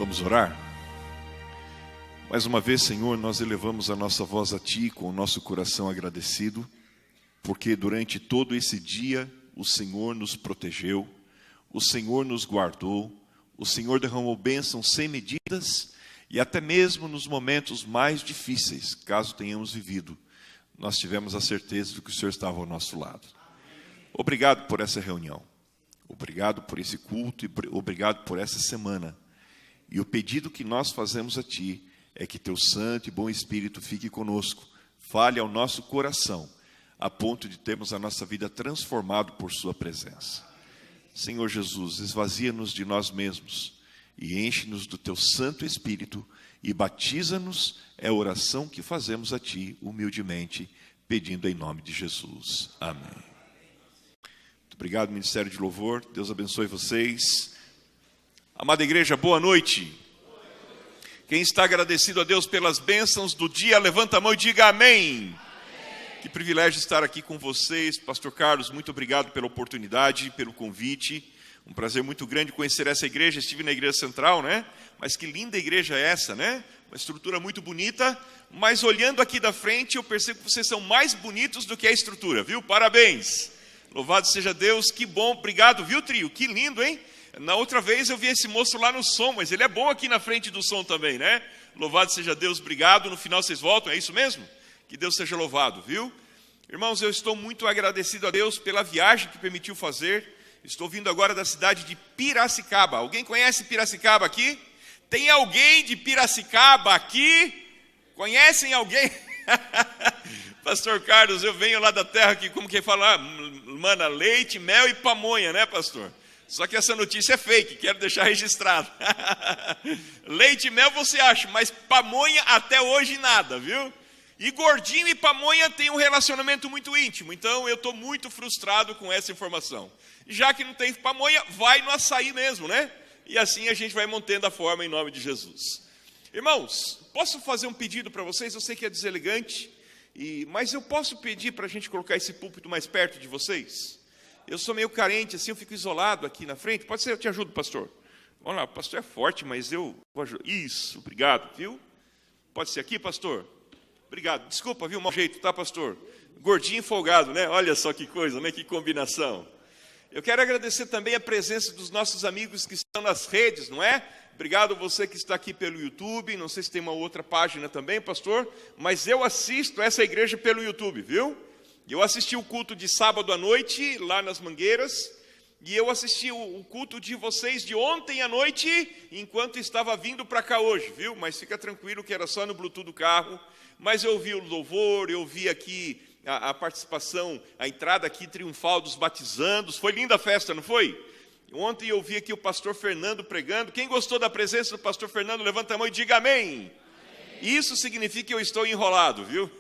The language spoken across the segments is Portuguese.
Vamos orar? Mais uma vez, Senhor, nós elevamos a nossa voz a Ti com o nosso coração agradecido, porque durante todo esse dia o Senhor nos protegeu, o Senhor nos guardou, o Senhor derramou bênçãos sem medidas e até mesmo nos momentos mais difíceis, caso tenhamos vivido, nós tivemos a certeza de que o Senhor estava ao nosso lado. Obrigado por essa reunião, obrigado por esse culto e obrigado por essa semana. E o pedido que nós fazemos a Ti é que Teu Santo e Bom Espírito fique conosco, fale ao nosso coração, a ponto de termos a nossa vida transformada por Sua presença. Senhor Jesus, esvazia-nos de nós mesmos e enche-nos do Teu Santo Espírito e batiza-nos, é a oração que fazemos a Ti, humildemente, pedindo em nome de Jesus. Amém. Muito obrigado, Ministério de Louvor. Deus abençoe vocês. Amada igreja, boa noite. Quem está agradecido a Deus pelas bênçãos do dia, levanta a mão e diga amém. Que privilégio estar aqui com vocês. Pastor Carlos, muito obrigado pela oportunidade, pelo convite. Um prazer muito grande conhecer essa igreja. Estive na igreja central, né? Mas que linda igreja é essa, né? Uma estrutura muito bonita. Mas olhando aqui da frente, eu percebo que vocês são mais bonitos do que a estrutura, viu? Parabéns. Louvado seja Deus, que bom. Obrigado, viu, trio? Que lindo, hein? Na outra vez eu vi esse moço lá no som, mas ele é bom aqui na frente do som também, né? Louvado seja Deus, obrigado. No final vocês voltam, é isso mesmo? Que Deus seja louvado, viu? Irmãos, eu estou muito agradecido a Deus pela viagem que permitiu fazer. Estou vindo agora da cidade de Piracicaba. Alguém conhece Piracicaba aqui? Tem alguém de Piracicaba aqui? Conhecem alguém? Pastor Carlos, eu venho lá da terra que, como que fala? Mana, leite, mel e pamonha, né, pastor? Só que essa notícia é fake, quero deixar registrado. Leite e mel você acha, mas pamonha até hoje nada, viu? E gordinho e pamonha tem um relacionamento muito íntimo, então eu estou muito frustrado com essa informação. Já que não tem pamonha, vai no açaí mesmo, né? E assim a gente vai mantendo a forma em nome de Jesus. Irmãos, posso fazer um pedido para vocês? Eu sei que é deselegante, mas eu posso pedir para a gente colocar esse púlpito mais perto de vocês? Eu sou meio carente, assim, eu fico isolado aqui na frente. Pode ser, eu te ajudo, pastor. Vamos lá, o pastor é forte, mas eu vou ajudar. Isso, obrigado, viu? Pode ser aqui, pastor? Obrigado. Desculpa, viu, mau jeito, tá, pastor? Gordinho e folgado, né? Olha só que coisa, né? Que combinação. Eu quero agradecer também a presença dos nossos amigos que estão nas redes, não é? Obrigado a você que está aqui pelo YouTube. Não sei se tem uma outra página também, pastor, mas eu assisto essa igreja pelo YouTube, viu? Eu assisti o culto de sábado à noite, lá nas Mangueiras, e eu assisti o culto de vocês de ontem à noite, enquanto estava vindo para cá hoje, viu? Mas fica tranquilo que era só no Bluetooth do carro. Mas eu vi o louvor, eu vi aqui a participação, a entrada aqui triunfal dos batizandos. Foi linda a festa, não foi? Ontem eu vi aqui o pastor Fernando pregando. Quem gostou da presença do pastor Fernando, levanta a mão e diga amém. Isso significa que eu estou enrolado, viu?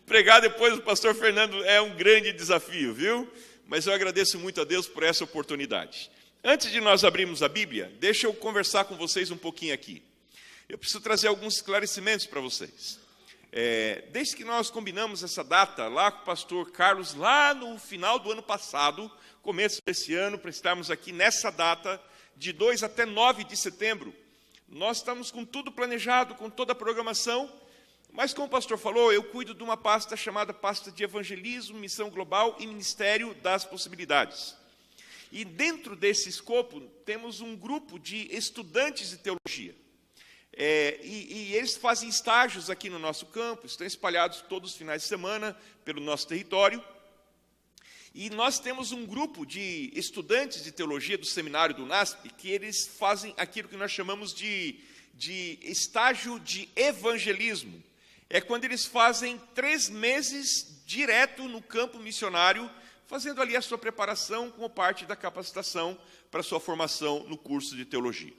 Pregar depois do pastor Fernando é um grande desafio, viu? Mas eu agradeço muito a Deus por essa oportunidade. Antes de nós abrirmos a Bíblia, deixa eu conversar com vocês um pouquinho aqui. Eu preciso trazer alguns esclarecimentos para vocês. Desde que nós combinamos essa data lá com o pastor Carlos, lá no final do ano passado, começo desse ano, para estarmos aqui nessa data, de 2 até 9 de setembro, nós estamos com tudo planejado, com toda a programação, mas como o pastor falou, eu cuido de uma pasta chamada Pasta de Evangelismo, Missão Global e Ministério das Possibilidades. E dentro desse escopo, temos um grupo de estudantes de teologia. E eles fazem estágios aqui no nosso campus, estão espalhados todos os finais de semana pelo nosso território. E nós temos um grupo de estudantes de teologia do seminário do NASP, que eles fazem aquilo que nós chamamos de estágio de evangelismo. É quando eles fazem 3 meses direto no campo missionário, fazendo ali a sua preparação como parte da capacitação para a sua formação no curso de teologia.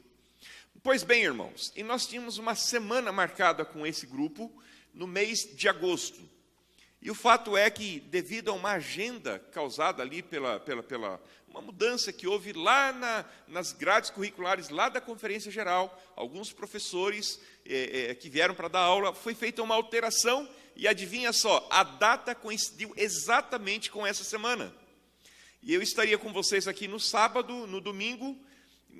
Pois bem, irmãos, e nós tínhamos uma semana marcada com esse grupo no mês de agosto. E o fato é que, devido a uma agenda causada ali pela uma mudança que houve lá nas grades curriculares, lá da Conferência Geral, alguns professores que vieram para dar aula, foi feita uma alteração, e adivinha só, a data coincidiu exatamente com essa semana. E eu estaria com vocês aqui no sábado, no domingo,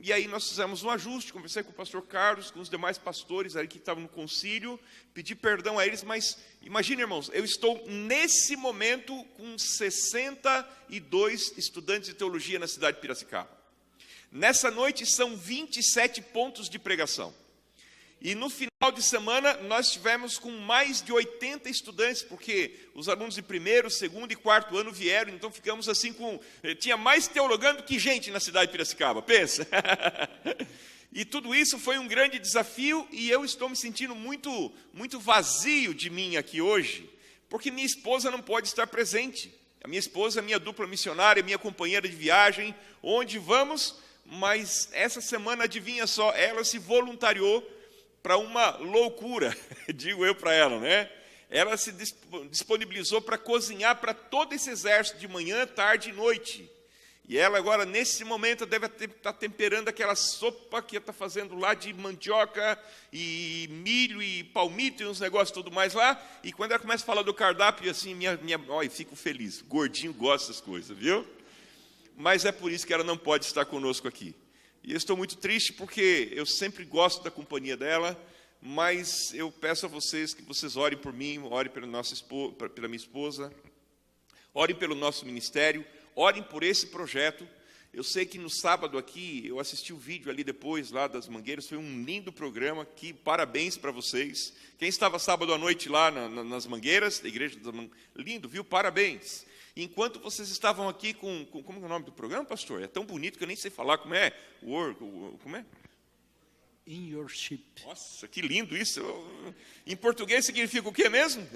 E aí nós fizemos um ajuste, conversei com o pastor Carlos, com os demais pastores aí que estavam no concílio, pedi perdão a eles, mas imagine, irmãos, eu estou nesse momento com 62 estudantes de teologia na cidade de Piracicaba. Nessa noite são 27 pontos de pregação. E no final de semana nós tivemos com mais de 80 estudantes, porque os alunos de primeiro, segundo e quarto ano vieram, então ficamos assim com... Tinha mais teologando que gente na cidade de Piracicaba, pensa. E tudo isso foi um grande desafio e eu estou me sentindo muito vazio de mim aqui hoje, porque minha esposa não pode estar presente. A minha esposa é minha dupla missionária, minha companheira de viagem, onde vamos, mas essa semana, adivinha só, ela se voluntariou para uma loucura, digo eu para ela, né? Ela se disponibilizou para cozinhar para todo esse exército de manhã, tarde e noite. E ela agora, nesse momento, deve estar temperando aquela sopa que está fazendo lá de mandioca e milho e palmito e uns negócios tudo mais lá. E quando ela começa a falar do cardápio, assim, olha, fico feliz. Gordinho gosta dessas coisas, viu? Mas é por isso que ela não pode estar conosco aqui. E eu estou muito triste porque eu sempre gosto da companhia dela, mas eu peço a vocês que vocês orem por mim, orem pela minha esposa, orem pelo nosso ministério, orem por esse projeto. Eu sei que no sábado aqui, eu assisti o vídeo ali depois, lá das Mangueiras, foi um lindo programa, que parabéns para vocês. Quem estava sábado à noite lá nas Mangueiras, da igreja das Mangueiras, lindo, viu? Parabéns. Enquanto vocês estavam aqui com como é o nome do programa, pastor? É tão bonito que eu nem sei falar como é. Como é? In your ship. Nossa, que lindo isso. Em português significa o quê mesmo?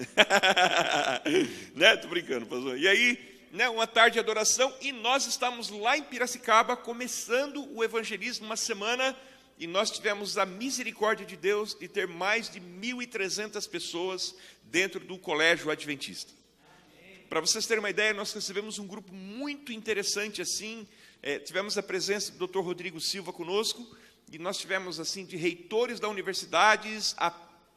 Né? Tô brincando, pastor. E aí, né, uma tarde de adoração, e nós estamos lá em Piracicaba, começando o evangelismo uma semana, e nós tivemos a misericórdia de Deus de ter mais de 1.300 pessoas dentro do colégio adventista. Para vocês terem uma ideia, nós recebemos um grupo muito interessante assim, tivemos a presença do Dr. Rodrigo Silva conosco, e nós tivemos assim de reitores da universidades, a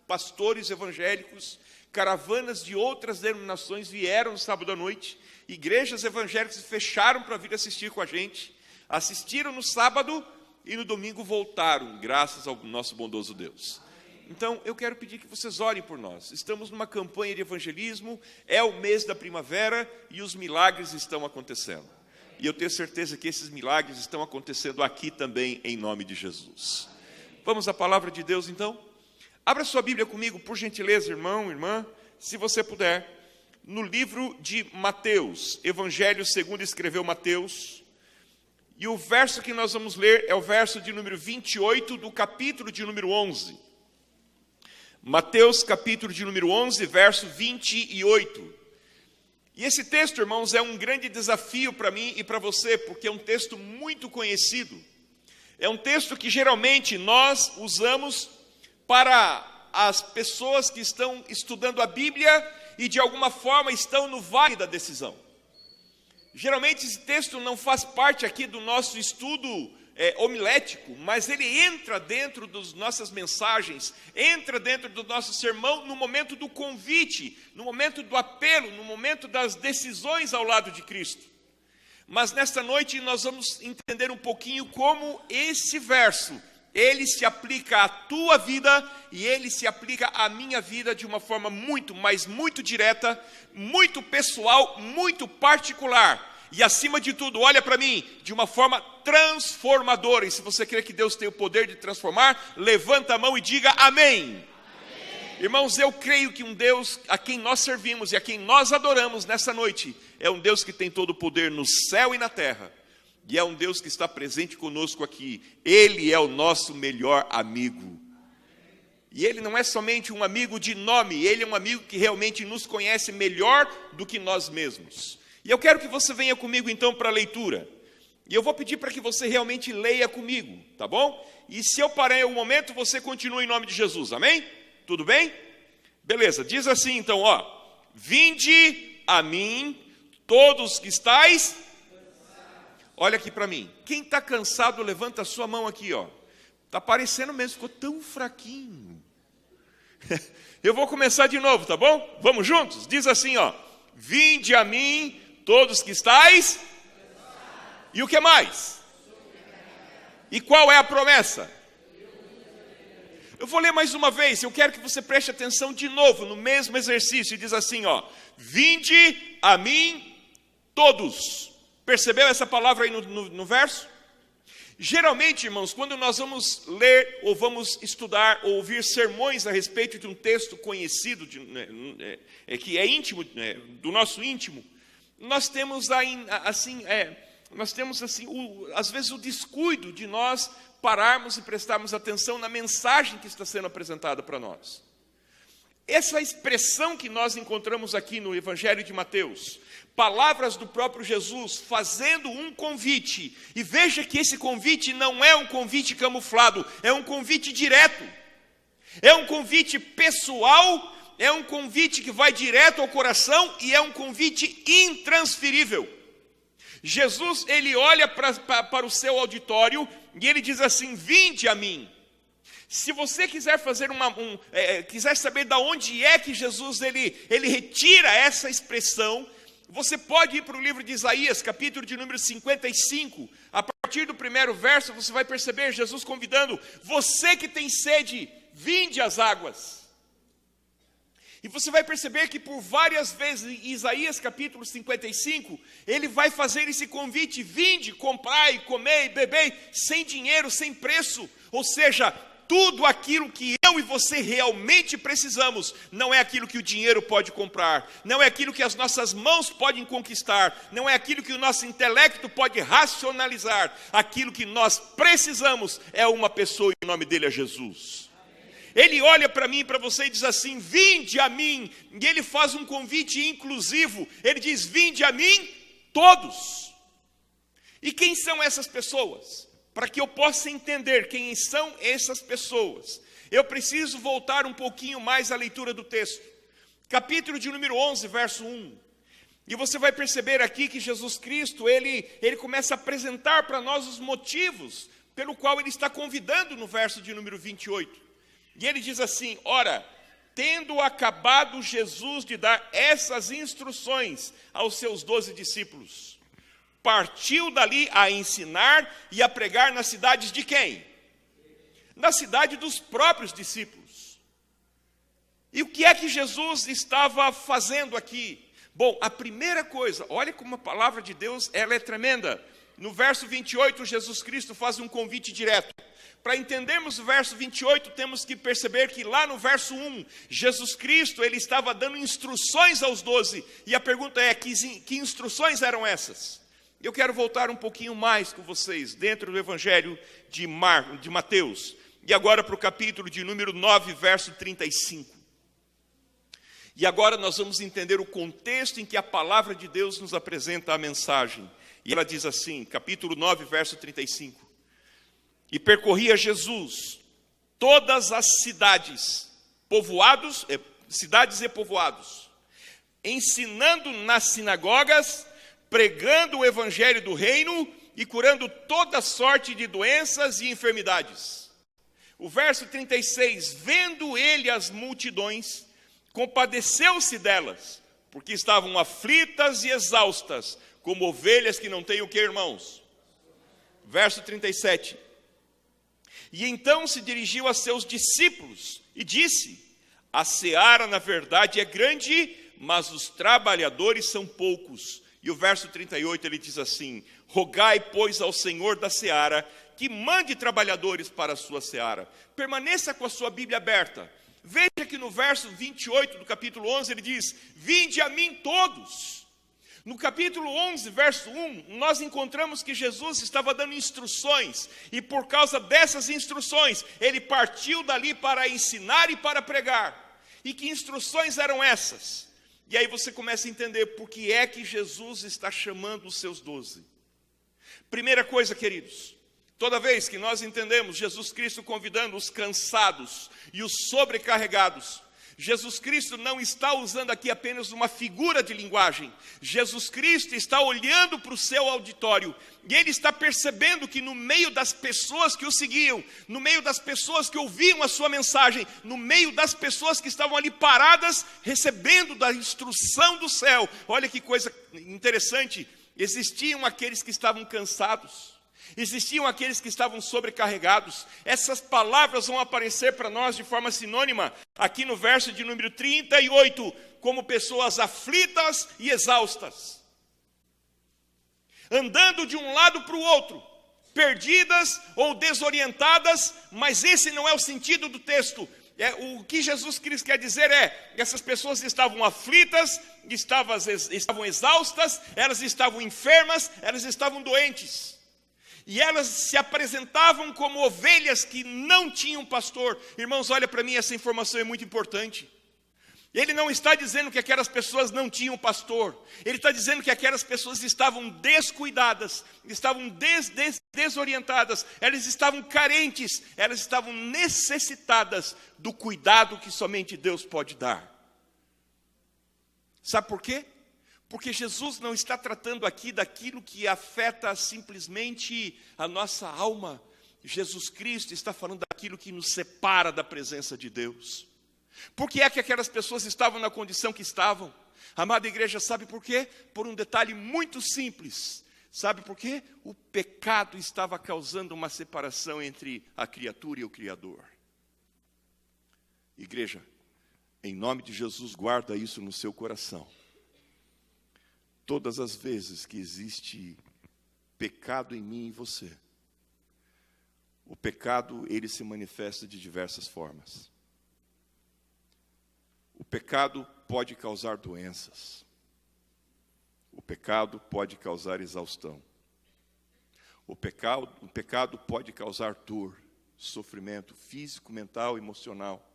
pastores evangélicos, caravanas de outras denominações vieram no sábado à noite, igrejas evangélicas fecharam para vir assistir com a gente, assistiram no sábado e no domingo voltaram, graças ao nosso bondoso Deus. Então, eu quero pedir que vocês orem por nós. Estamos numa campanha de evangelismo, é o mês da primavera e os milagres estão acontecendo. E eu tenho certeza que esses milagres estão acontecendo aqui também, em nome de Jesus. Vamos à palavra de Deus, então? Abra sua Bíblia comigo, por gentileza, irmão, irmã, se você puder, no livro de Mateus, Evangelho segundo escreveu Mateus, e o verso que nós vamos ler é o verso de número 28 do capítulo de número 11. Mateus, capítulo de número 11, verso 28. E esse texto, irmãos, é um grande desafio para mim e para você, porque é um texto muito conhecido. É um texto que geralmente nós usamos para as pessoas que estão estudando a Bíblia e de alguma forma estão no vale da decisão. Geralmente esse texto não faz parte aqui do nosso estudo homilético, mas ele entra dentro das nossas mensagens, entra dentro do nosso sermão no momento do convite, no momento do apelo, no momento das decisões ao lado de Cristo. Mas nesta noite nós vamos entender um pouquinho como esse verso, ele se aplica à tua vida e ele se aplica à minha vida de uma forma muito, mas muito direta, muito pessoal, muito particular. E acima de tudo, olha para mim, de uma forma transformadora. E se você crê que Deus tem o poder de transformar, levanta a mão e diga amém. Amém. Irmãos, eu creio que um Deus a quem nós servimos e a quem nós adoramos nessa noite, é um Deus que tem todo o poder no céu e na terra. E é um Deus que está presente conosco aqui. Ele é o nosso melhor amigo. E ele não é somente um amigo de nome, ele é um amigo que realmente nos conhece melhor do que nós mesmos. E eu quero que você venha comigo então para a leitura. E eu vou pedir para que você realmente leia comigo, tá bom? E se eu parar em algum momento, você continua em nome de Jesus, amém? Tudo bem? Beleza, diz assim então, ó. Vinde a mim, todos que estáis... Olha aqui para mim. Quem está cansado, levanta a sua mão aqui, ó. Está parecendo mesmo, ficou tão fraquinho. Eu vou começar de novo, tá bom? Vamos juntos? Diz assim, ó. Vinde a mim, todos que estáis... E o que mais? E qual é a promessa? Eu vou ler mais uma vez, eu quero que você preste atenção de novo, no mesmo exercício, e diz assim, ó: vinde a mim todos. Percebeu essa palavra aí no verso? Geralmente, irmãos, quando nós vamos ler, ou vamos estudar, ou ouvir sermões a respeito de um texto conhecido, que é íntimo, do nosso íntimo, nós temos às vezes o descuido de nós pararmos e prestarmos atenção na mensagem que está sendo apresentada para nós. Essa expressão que nós encontramos aqui no Evangelho de Mateus, palavras do próprio Jesus fazendo um convite, e veja que esse convite não é um convite camuflado, é um convite direto, é um convite pessoal, é um convite que vai direto ao coração e é um convite intransferível. Jesus, ele olha para o seu auditório e ele diz assim: vinde a mim. Se você quiser fazer quiser saber de onde é que Jesus ele retira essa expressão, você pode ir para o livro de Isaías, capítulo de número 55. A partir do primeiro verso, você vai perceber Jesus convidando: você que tem sede, vinde às águas. E você vai perceber que por várias vezes, em Isaías capítulo 55, ele vai fazer esse convite: vinde, comprai, comei, bebei, sem dinheiro, sem preço. Ou seja, tudo aquilo que eu e você realmente precisamos, não é aquilo que o dinheiro pode comprar, não é aquilo que as nossas mãos podem conquistar, não é aquilo que o nosso intelecto pode racionalizar. Aquilo que nós precisamos é uma pessoa e o nome dele é Jesus. Ele olha para mim e para você e diz assim: vinde a mim. E ele faz um convite inclusivo. Ele diz: vinde a mim todos. E quem são essas pessoas? Para que eu possa entender quem são essas pessoas, eu preciso voltar um pouquinho mais à leitura do texto. Capítulo de número 11, verso 1. E você vai perceber aqui que Jesus Cristo, ele começa a apresentar para nós os motivos pelo qual ele está convidando no verso de número 28. E ele diz assim: ora, tendo acabado Jesus de dar essas instruções aos seus 12 discípulos, partiu dali a ensinar e a pregar nas cidades de quem? Na cidade dos próprios discípulos. E o que é que Jesus estava fazendo aqui? Bom, a primeira coisa, olha como a palavra de Deus ela é tremenda. No verso 28, Jesus Cristo faz um convite direto. Para entendermos o verso 28, temos que perceber que lá no verso 1, Jesus Cristo ele estava dando instruções aos 12. E a pergunta é: que instruções eram essas? Eu quero voltar um pouquinho mais com vocês, dentro do Evangelho de Mateus, e agora para o capítulo de número 9, verso 35. E agora nós vamos entender o contexto em que a palavra de Deus nos apresenta a mensagem. E ela diz assim, capítulo 9, verso 35. E percorria Jesus todas as cidades e povoados, ensinando nas sinagogas, pregando o evangelho do reino e curando toda sorte de doenças e enfermidades. O verso 36, vendo ele as multidões, compadeceu-se delas, porque estavam aflitas e exaustas, como ovelhas que não têm o que, irmãos? Verso 37, e então se dirigiu a seus discípulos e disse: a seara na verdade é grande, mas os trabalhadores são poucos. E o verso 38 ele diz assim: rogai, pois, ao Senhor da seara, que mande trabalhadores para a sua seara. Permaneça com a sua Bíblia aberta. Veja que no verso 28 do capítulo 11 ele diz: vinde a mim todos. No capítulo 11, verso 1, nós encontramos que Jesus estava dando instruções. E por causa dessas instruções, ele partiu dali para ensinar e para pregar. E que instruções eram essas? E aí você começa a entender por que é que Jesus está chamando os seus 12. Primeira coisa, queridos, toda vez que nós entendemos Jesus Cristo convidando os cansados e os sobrecarregados, Jesus Cristo não está usando aqui apenas uma figura de linguagem. Jesus Cristo está olhando para o seu auditório e ele está percebendo que no meio das pessoas que o seguiam, no meio das pessoas que ouviam a sua mensagem, no meio das pessoas que estavam ali paradas, recebendo da instrução do céu, olha que coisa interessante, existiam aqueles que estavam cansados, Existiam aqueles que estavam sobrecarregados. Essas palavras vão aparecer para nós de forma sinônima, aqui no verso de número 38, como pessoas aflitas e exaustas, andando de um lado para o outro, perdidas ou desorientadas, mas esse não é o sentido do texto. O que Jesus Cristo quer dizer que essas pessoas estavam aflitas, estavam exaustas, elas estavam enfermas, elas estavam doentes. E elas se apresentavam como ovelhas que não tinham pastor. Irmãos, olha para mim, essa informação é muito importante. Ele não está dizendo que aquelas pessoas não tinham pastor. Ele está dizendo que aquelas pessoas estavam descuidadas, estavam desorientadas, elas estavam carentes, elas estavam necessitadas do cuidado que somente Deus pode dar. Sabe por quê? Porque Jesus não está tratando aqui daquilo que afeta simplesmente a nossa alma. Jesus Cristo está falando daquilo que nos separa da presença de Deus. Por que é que aquelas pessoas estavam na condição que estavam? Amada igreja, sabe por quê? Por um detalhe muito simples. Sabe por quê? O pecado estava causando uma separação entre a criatura e o Criador. Igreja, em nome de Jesus, guarda isso no seu coração. Todas as vezes que existe pecado em mim e em você, o pecado, ele se manifesta de diversas formas. O pecado pode causar doenças. O pecado pode causar exaustão. O pecado pode causar dor, sofrimento físico, mental, emocional.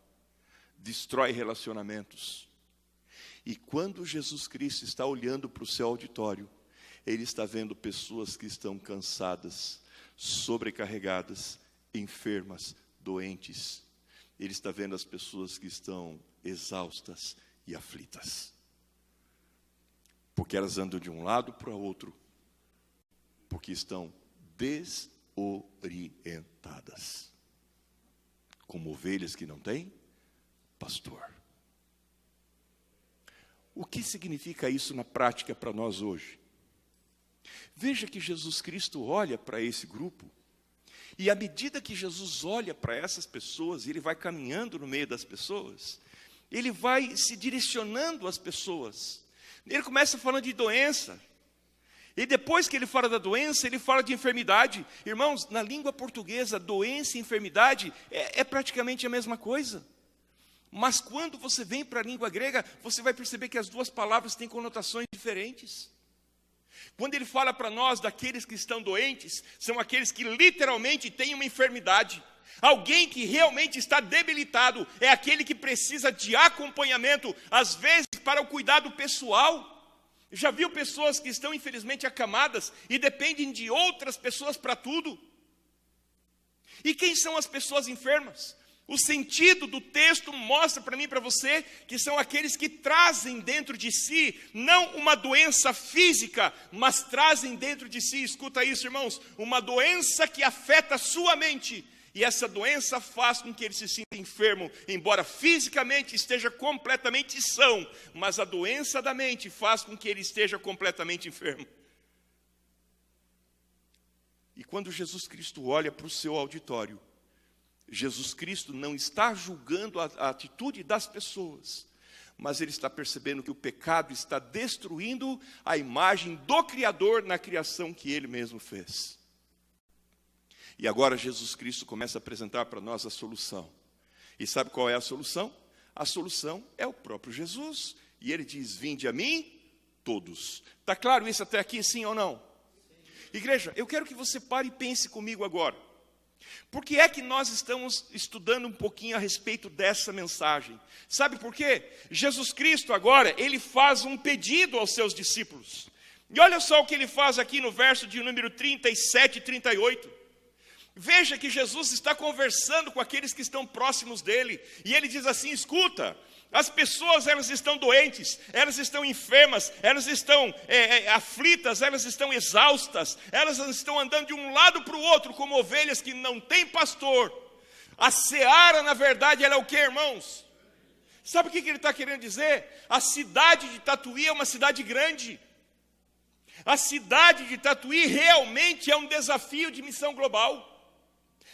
Destrói relacionamentos. E quando Jesus Cristo está olhando para o seu auditório, Ele está vendo pessoas que estão cansadas, sobrecarregadas, enfermas, doentes. Ele está vendo as pessoas que estão exaustas e aflitas. Porque elas andam de um lado para o outro, porque estão desorientadas, como ovelhas que não têm pastor. O que significa isso na prática para nós hoje? Veja que Jesus Cristo olha para esse grupo, e à medida que Jesus olha para essas pessoas, Ele vai caminhando no meio das pessoas, Ele vai se direcionando às pessoas. Ele começa falando de doença, e depois que Ele fala da doença, Ele fala de enfermidade. Irmãos, na língua portuguesa, doença e enfermidade é praticamente a mesma coisa. Mas quando você vem para a língua grega, você vai perceber que as duas palavras têm conotações diferentes. Quando ele fala para nós daqueles que estão doentes, são aqueles que literalmente têm uma enfermidade. Alguém que realmente está debilitado é aquele que precisa de acompanhamento, às vezes para o cuidado pessoal. Já viu pessoas que estão infelizmente acamadas e dependem de outras pessoas para tudo? E quem são as pessoas enfermas? O sentido do texto mostra para mim e para você que são aqueles que trazem dentro de si, não uma doença física, mas trazem dentro de si, escuta isso, irmãos, uma doença que afeta a sua mente. E essa doença faz com que ele se sinta enfermo, embora fisicamente esteja completamente são, mas a doença da mente faz com que ele esteja completamente enfermo. E quando Jesus Cristo olha para o seu auditório, Jesus Cristo não está julgando a atitude das pessoas, mas Ele está percebendo que o pecado está destruindo a imagem do Criador na criação que Ele mesmo fez. E agora Jesus Cristo começa a apresentar para nós a solução. E sabe qual é a solução? A solução é o próprio Jesus. E Ele diz, vinde a mim, todos. Está claro isso até aqui, sim ou não? Igreja, eu quero que você pare e pense comigo agora. Por que é que nós estamos estudando um pouquinho a respeito dessa mensagem? Sabe por quê? Jesus Cristo agora, Ele faz um pedido aos seus discípulos. E olha só o que Ele faz aqui no verso de número 37 e 38. Veja que Jesus está conversando com aqueles que estão próximos dEle. E Ele diz assim, escuta, as pessoas elas estão doentes, elas estão enfermas, elas estão aflitas, elas estão exaustas, elas estão andando de um lado para o outro como ovelhas que não têm pastor. A seara, na verdade, ela é o que, irmãos? Sabe o que ele está querendo dizer? A cidade de Tatuí é uma cidade grande. A cidade de Tatuí realmente é um desafio de missão global.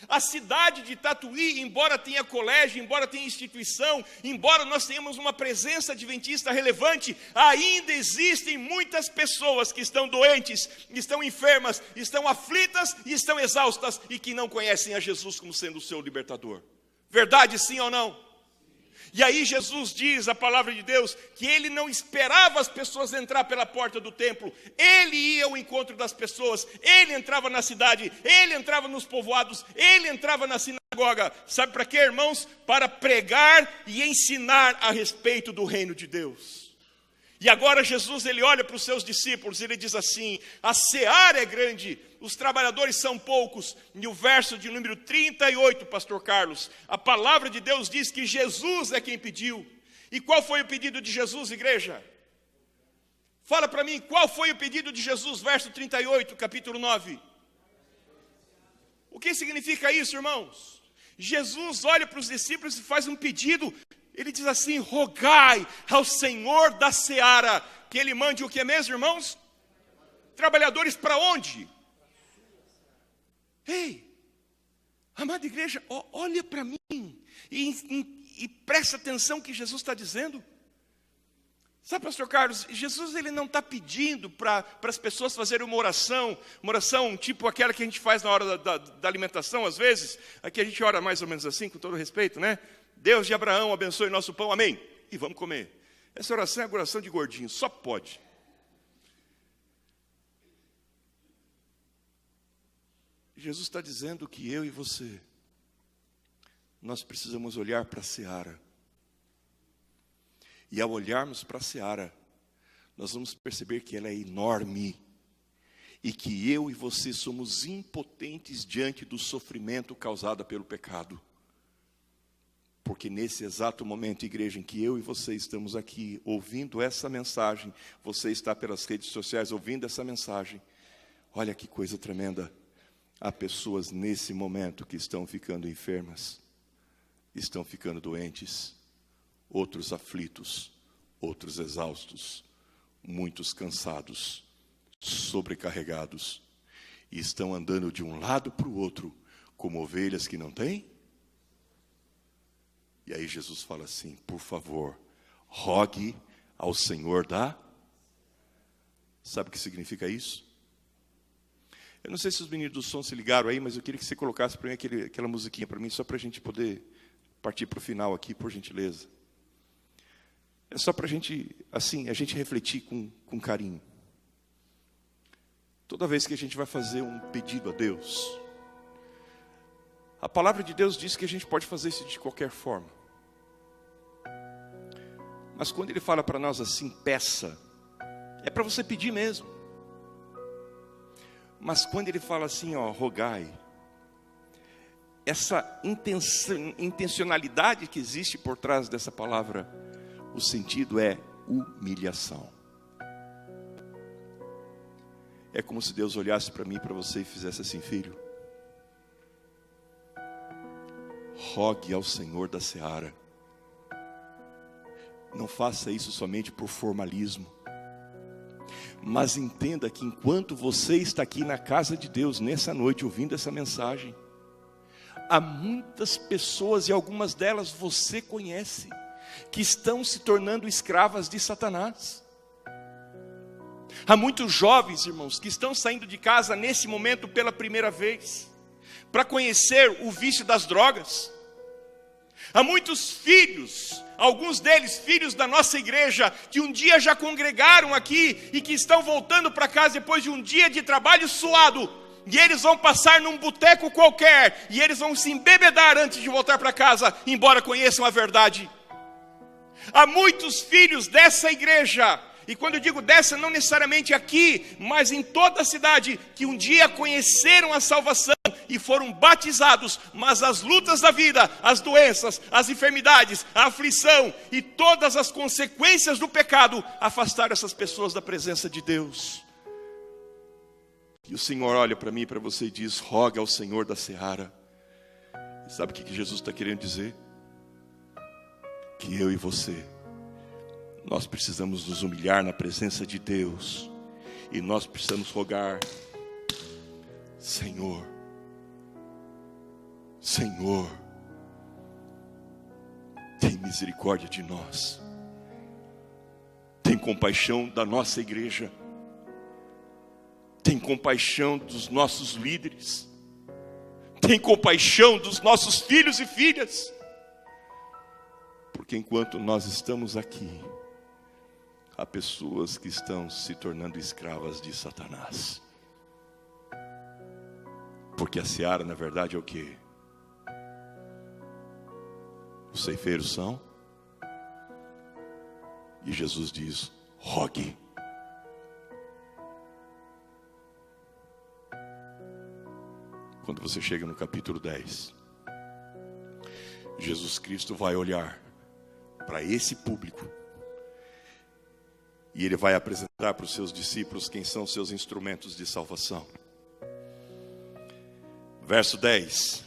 A cidade de Tatuí, embora tenha colégio, embora tenha instituição, embora nós tenhamos uma presença adventista relevante, ainda existem muitas pessoas que estão doentes, estão enfermas, estão aflitas e estão exaustas e que não conhecem a Jesus como sendo o seu libertador. Verdade, sim ou não? E aí Jesus diz, a palavra de Deus, que ele não esperava as pessoas entrar pela porta do templo. Ele ia ao encontro das pessoas, ele entrava na cidade, ele entrava nos povoados, ele entrava na sinagoga. Sabe para quê, irmãos? Para pregar e ensinar a respeito do reino de Deus. E agora Jesus, ele olha para os seus discípulos e ele diz assim: a seara é grande, os trabalhadores são poucos. E o verso de número 38, pastor Carlos, a palavra de Deus diz que Jesus é quem pediu. E qual foi o pedido de Jesus, igreja? Fala para mim, qual foi o pedido de Jesus, verso 38, capítulo 9? O que significa isso, irmãos? Jesus olha para os discípulos e faz um pedido. Ele diz assim: rogai ao Senhor da seara que ele mande o que mesmo, irmãos? Trabalhadores para onde? Ei, amada igreja, olha para mim e presta atenção que Jesus está dizendo. Sabe, pastor Carlos, Jesus ele não está pedindo para as pessoas fazerem uma oração tipo aquela que a gente faz na hora da alimentação, às vezes. Aqui a gente ora mais ou menos assim, com todo respeito, né? Deus de Abraão, abençoe nosso pão, amém. E vamos comer. Essa oração é a oração de gordinho, só pode. Jesus está dizendo que eu e você, nós precisamos olhar para a seara. E ao olharmos para a seara, nós vamos perceber que ela é enorme. E que eu e você somos impotentes diante do sofrimento causado pelo pecado. Porque nesse exato momento, igreja, em que eu e você estamos aqui ouvindo essa mensagem, você está pelas redes sociais ouvindo essa mensagem, olha que coisa tremenda. Há pessoas nesse momento que estão ficando enfermas, estão ficando doentes, outros aflitos, outros exaustos, muitos cansados, sobrecarregados, e estão andando de um lado para o outro, como ovelhas que não têm. E aí Jesus fala assim: por favor, rogue ao Senhor da... Sabe o que significa isso? Eu não sei se os meninos do som se ligaram aí, mas eu queria que você colocasse para mim aquela musiquinha para mim, só para a gente poder partir para o final aqui, por gentileza. É só para a gente, assim, a gente refletir com carinho. Toda vez que a gente vai fazer um pedido a Deus, a palavra de Deus diz que a gente pode fazer isso de qualquer forma. Mas quando Ele fala para nós assim, peça, é para você pedir mesmo. Mas quando Ele fala assim, rogai, essa intencionalidade que existe por trás dessa palavra, o sentido é humilhação. É como se Deus olhasse para mim e para você e fizesse assim: filho, rogue ao Senhor da seara. Não faça isso somente por formalismo, mas entenda que enquanto você está aqui na casa de Deus, nessa noite, ouvindo essa mensagem, há muitas pessoas, e algumas delas você conhece, que estão se tornando escravas de Satanás. Há muitos jovens, irmãos, que estão saindo de casa nesse momento pela primeira vez, para conhecer o vício das drogas. Há muitos filhos, alguns deles filhos da nossa igreja, que um dia já congregaram aqui e que estão voltando para casa depois de um dia de trabalho suado. E eles vão passar num boteco qualquer e eles vão se embebedar antes de voltar para casa, embora conheçam a verdade. Há muitos filhos dessa igreja, e quando eu digo dessa, não necessariamente aqui, mas em toda a cidade, que um dia conheceram a salvação e foram batizados, mas as lutas da vida, as doenças, as enfermidades, a aflição e todas as consequências do pecado afastaram essas pessoas da presença de Deus. E o Senhor olha para mim e para você e diz: roga ao Senhor da seara. E sabe o que Jesus está querendo dizer? Que eu e você, nós precisamos nos humilhar na presença de Deus E nós precisamos rogar: Senhor, Senhor, tem misericórdia de nós. Tem compaixão da nossa igreja. Tem compaixão dos nossos líderes. Tem compaixão dos nossos filhos e filhas. Porque enquanto nós estamos aqui, há pessoas que estão se tornando escravas de Satanás. Porque a seara, na verdade, é o quê? Os ceifeiros são. E Jesus diz: rogue. Quando você chega no capítulo 10, Jesus Cristo vai olhar para esse público e Ele vai apresentar para os seus discípulos quem são seus instrumentos de salvação. Verso 10,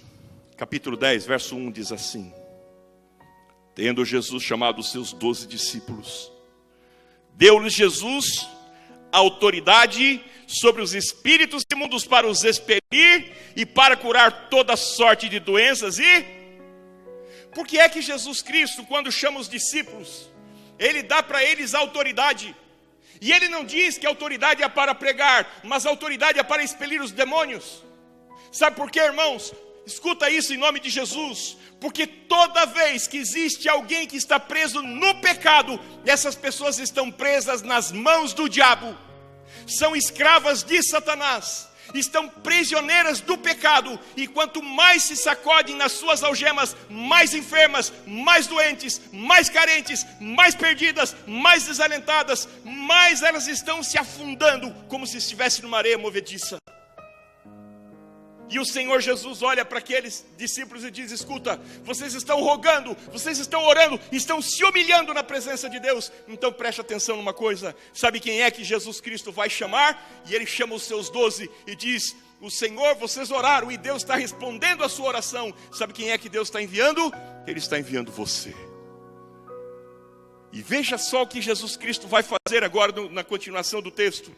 capítulo 10, verso 1 diz assim: tendo Jesus chamado os seus 12 discípulos, deu-lhes Jesus autoridade sobre os espíritos imundos para os expelir e para curar toda sorte de doenças. E por que é que Jesus Cristo, quando chama os discípulos, Ele dá para eles autoridade? E Ele não diz que a autoridade é para pregar, mas a autoridade é para expelir os demônios. Sabe por quê, irmãos? Escuta isso em nome de Jesus. Porque toda vez que existe alguém que está preso no pecado, essas pessoas estão presas nas mãos do diabo. São escravas de Satanás. Estão prisioneiras do pecado. E quanto mais se sacodem nas suas algemas, mais enfermas, mais doentes, mais carentes, mais perdidas, mais desalentadas, mais elas estão se afundando, como se estivessem numa areia movediça. E o Senhor Jesus olha para aqueles discípulos e diz: escuta, vocês estão rogando, vocês estão orando, estão se humilhando na presença de Deus. Então preste atenção numa coisa. Sabe quem é que Jesus Cristo vai chamar? E Ele chama os seus 12 e diz: o Senhor, vocês oraram e Deus está respondendo a sua oração. Sabe quem é que Deus está enviando? Ele está enviando você. E veja só o que Jesus Cristo vai fazer agora na continuação do texto.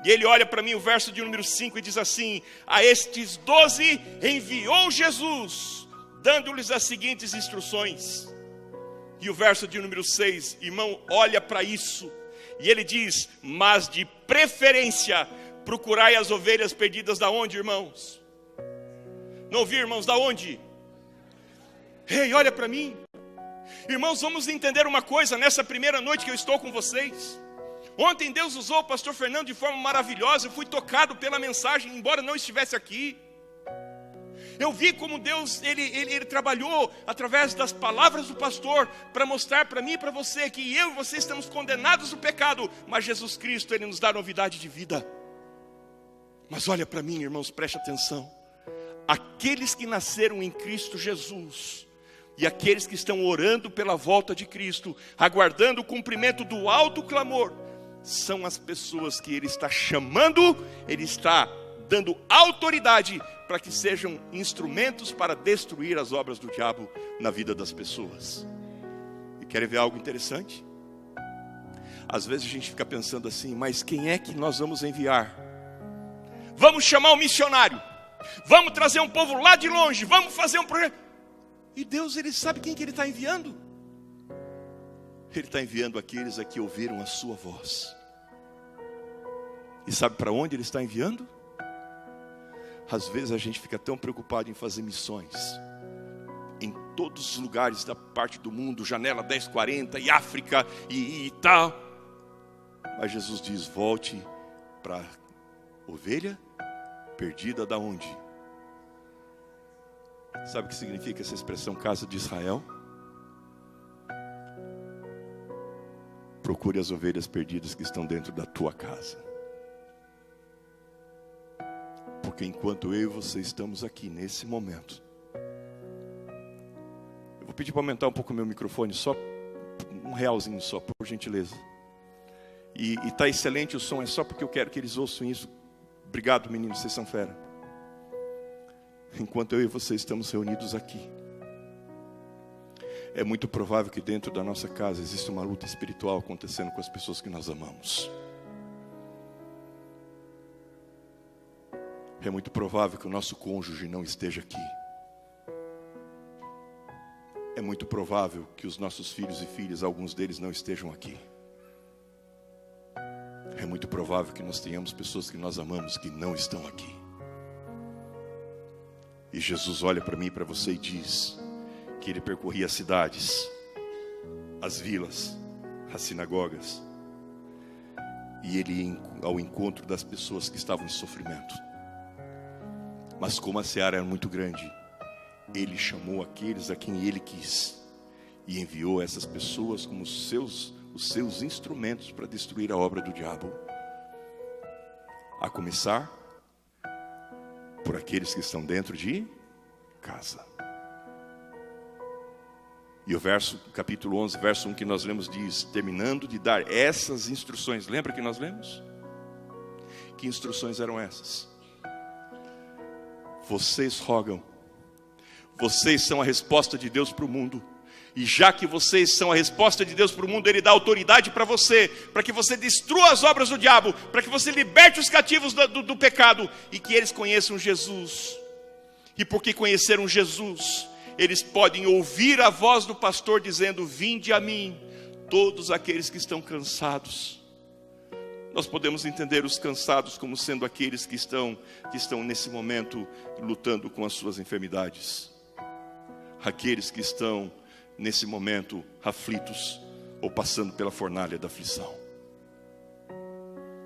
E Ele olha para mim, o verso de número 5, e diz assim: a estes 12 enviou Jesus, dando-lhes as seguintes instruções. E o verso de número 6, irmão, olha para isso. E Ele diz: mas de preferência, procurai as ovelhas perdidas da onde, irmãos? Não ouvi, irmãos, da onde? Ei, olha para mim. Irmãos, vamos entender uma coisa nessa primeira noite que eu estou com vocês. Ontem Deus usou o pastor Fernando de forma maravilhosa. Eu fui tocado pela mensagem, embora não estivesse aqui. Eu vi como Deus, ele trabalhou através das palavras do pastor para mostrar para mim e para você que eu e você estamos condenados no pecado, mas Jesus Cristo, Ele nos dá novidade de vida. Mas olha para mim, irmãos, preste atenção. Aqueles que nasceram em Cristo Jesus e aqueles que estão orando pela volta de Cristo, aguardando o cumprimento do alto clamor, são as pessoas que Ele está chamando, Ele está dando autoridade para que sejam instrumentos para destruir as obras do diabo na vida das pessoas. E querem ver algo interessante? Às vezes a gente fica pensando assim: mas quem é que nós vamos enviar? Vamos chamar um missionário, vamos trazer um povo lá de longe, vamos fazer um projeto. E Deus, Ele sabe quem que Ele está enviando. Ele está enviando aqueles a que ouviram a sua voz. E sabe para onde Ele está enviando? Às vezes a gente fica tão preocupado em fazer missões em todos os lugares da parte do mundo, Janela 1040 e África e tal. Mas Jesus diz: volte para a ovelha perdida da onde? Sabe o que significa essa expressão, casa de Israel? Procure as ovelhas perdidas que estão dentro da tua casa. Porque enquanto eu e você estamos aqui nesse momento, eu vou pedir para aumentar um pouco o meu microfone, só um realzinho só, por gentileza. E está excelente o som, é só porque eu quero que eles ouçam isso. Obrigado, meninos, vocês são fera. Enquanto eu e você estamos reunidos aqui, é muito provável que dentro da nossa casa exista uma luta espiritual acontecendo com as pessoas que nós amamos. É muito provável que o nosso cônjuge não esteja aqui. É muito provável que os nossos filhos e filhas, alguns deles não estejam aqui. É muito provável que nós tenhamos pessoas que nós amamos que não estão aqui. E Jesus olha para mim e para você e diz que Ele percorria as cidades, as vilas, as sinagogas, e Ele ia ao encontro das pessoas que estavam em sofrimento. Mas como a seara era muito grande, Ele chamou aqueles a quem Ele quis e enviou essas pessoas como os seus instrumentos para destruir a obra do diabo. A começar por aqueles que estão dentro de casa. E o capítulo 11, verso 1 que nós lemos diz: terminando de dar essas instruções. Lembra que nós lemos? Que instruções eram essas? Vocês rogam. Vocês são a resposta de Deus para o mundo. E já que vocês são a resposta de Deus para o mundo, Ele dá autoridade para você, para que você destrua as obras do diabo, para que você liberte os cativos do pecado, e que eles conheçam Jesus. E porque conheceram Jesus, eles podem ouvir a voz do pastor dizendo: vinde a mim, todos aqueles que estão cansados. Nós podemos entender os cansados como sendo aqueles que estão nesse momento lutando com as suas enfermidades. Aqueles que estão nesse momento aflitos ou passando pela fornalha da aflição.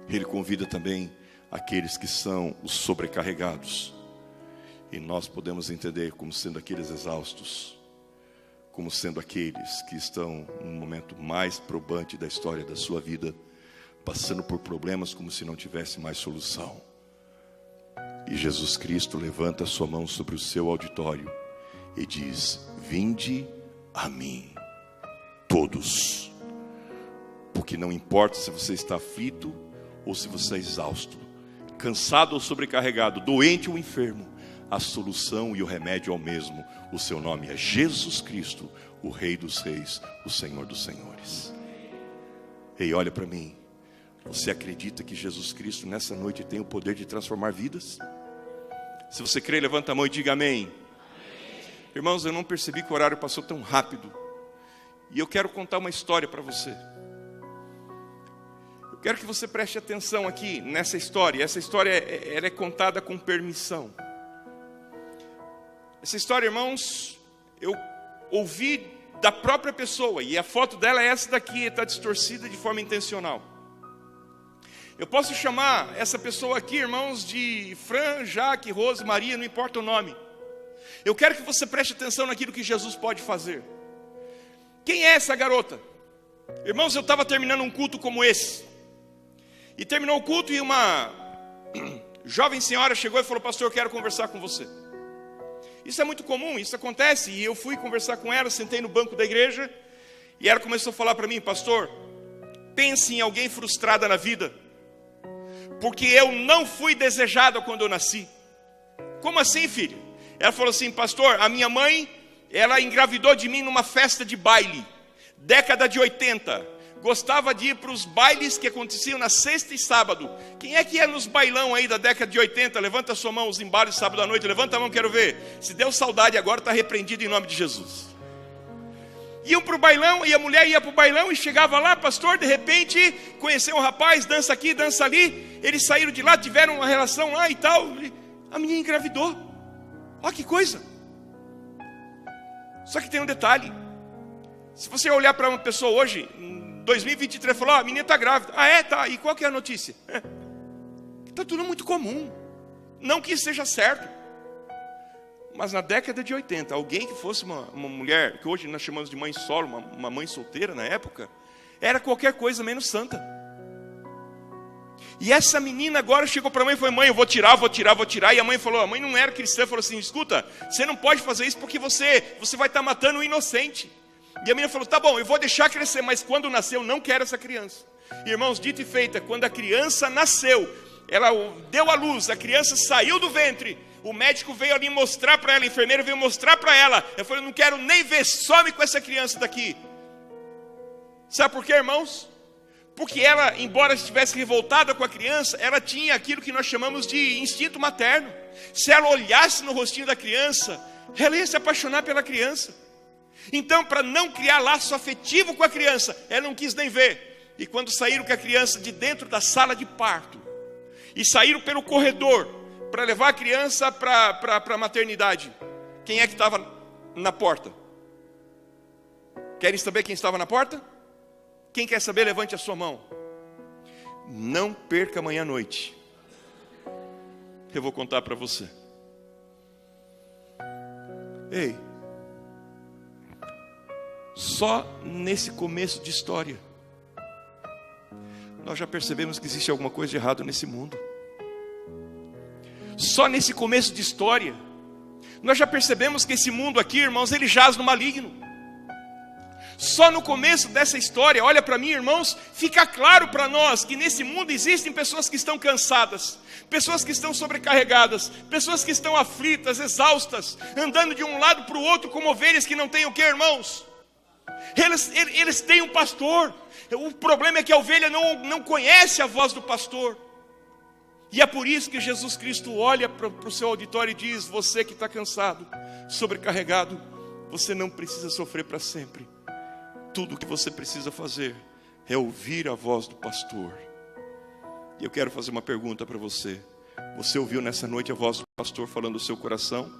Ele convida também aqueles que são os sobrecarregados. E nós podemos entender como sendo aqueles exaustos, como sendo aqueles que estão no momento mais probante da história da sua vida, passando por problemas como se não tivesse mais solução. E Jesus Cristo levanta a sua mão sobre o seu auditório e diz: vinde a mim, todos. Porque não importa se você está aflito ou se você é exausto, cansado ou sobrecarregado, doente ou enfermo, a solução e o remédio é o mesmo. O seu nome é Jesus Cristo, o Rei dos Reis, o Senhor dos Senhores. Ei, olha para mim. Você acredita que Jesus Cristo nessa noite tem o poder de transformar vidas? Se você crê, levanta a mão e diga amém. Irmãos, eu não percebi que o horário passou tão rápido. E eu quero contar uma história para você. Eu quero que você preste atenção aqui nessa história. Essa história ela é contada com permissão. Essa história, irmãos, eu ouvi da própria pessoa. E a foto dela é essa daqui, está distorcida de forma intencional. Eu posso chamar essa pessoa aqui, irmãos, de Fran, Jaque, Rose, Maria, não importa o nome. Eu quero que você preste atenção naquilo que Jesus pode fazer. Quem é essa garota? Irmãos, eu estava terminando um culto como esse. E terminou o culto e uma jovem senhora chegou e falou: pastor, eu quero conversar com você. Isso é muito comum, isso acontece. E eu fui conversar com ela, sentei no banco da igreja. E ela começou a falar para mim: pastor, pense em alguém frustrada na vida. Porque eu não fui desejada quando eu nasci. Como assim, filho? Ela falou assim: pastor, a minha mãe, ela engravidou de mim numa festa de baile, década de 80. Gostava de ir para os bailes que aconteciam na sexta e sábado. Quem é que ia nos bailão aí da década de 80? Levanta a sua mão, os embalos de sábado à noite. Levanta a mão, quero ver. Se deu saudade agora, está repreendido em nome de Jesus. Iam para o bailão, e a mulher ia para o bailão e chegava lá, pastor, de repente, conheceu um rapaz, dança aqui, dança ali. Eles saíram de lá, tiveram uma relação lá e tal. A menina engravidou. Olha que coisa. Só que tem um detalhe. Se você olhar para uma pessoa hoje, em 2023, falar: a menina está grávida. Ah, é? Tá. E qual que é a notícia? Está tudo muito comum. Não que isso seja certo. Mas na década de 80, alguém que fosse uma mulher, que hoje nós chamamos de mãe solo, uma mãe solteira na época, era qualquer coisa menos santa. E essa menina agora chegou para a mãe e falou: mãe, eu vou tirar. E a mãe falou, a mãe não era cristã, falou assim: escuta, você não pode fazer isso porque você vai estar matando um inocente. E a menina falou: tá bom, eu vou deixar crescer, mas quando nascer eu não quero essa criança. E, irmãos, dito e feito, quando a criança nasceu, ela deu à luz, a criança saiu do ventre, o médico veio ali mostrar para ela, a enfermeira veio mostrar para ela. Eu falei: não quero nem ver, some com essa criança daqui. Sabe por quê, irmãos? Porque ela, embora estivesse revoltada com a criança, ela tinha aquilo que nós chamamos de instinto materno. Se ela olhasse no rostinho da criança, ela ia se apaixonar pela criança. Então, para não criar laço afetivo com a criança, ela não quis nem ver. E quando saíram com a criança de dentro da sala de parto, e saíram pelo corredor, para levar a criança para a maternidade, quem é que estava na porta? Querem saber quem estava na porta? Quem quer saber, levante a sua mão. Não perca amanhã à noite. Eu vou contar para você. Ei, só nesse começo de história, nós já percebemos que existe alguma coisa de errado nesse mundo. Só nesse começo de história, nós já percebemos que esse mundo aqui, irmãos, ele jaz no maligno. Só no começo dessa história, olha para mim, irmãos, fica claro para nós que nesse mundo existem pessoas que estão cansadas, pessoas que estão sobrecarregadas, pessoas que estão aflitas, exaustas, andando de um lado para o outro como ovelhas que não têm o que, irmãos? Eles têm um pastor. O problema é que a ovelha não conhece a voz do pastor. E é por isso que Jesus Cristo olha para o seu auditório e diz: você que está cansado, sobrecarregado, você não precisa sofrer para sempre. Tudo o que você precisa fazer é ouvir a voz do pastor. E eu quero fazer uma pergunta para você. Você ouviu nessa noite a voz do pastor falando no seu coração?